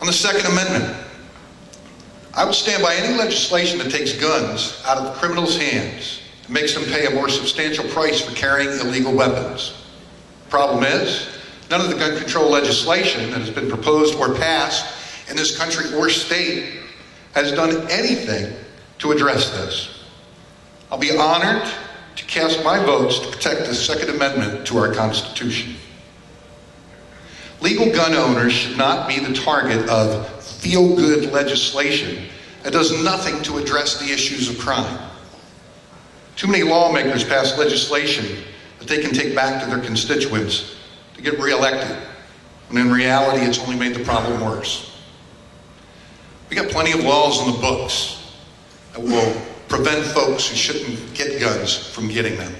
the Second Amendment, I will stand by any legislation that takes guns out of criminals' hands and makes them pay a more substantial price for carrying illegal weapons. The problem is, none of the gun control legislation that has been proposed or passed in this country or state has done anything to address this. I'll be honored to cast my votes to protect the Second Amendment to our Constitution. Legal gun owners should not be the target of feel-good legislation that does nothing to address the issues of crime. Too many lawmakers pass legislation that they can take back to their constituents to get reelected, when in reality it's only made the problem worse. We got plenty of laws in the books that will prevent folks who shouldn't get guns from getting them.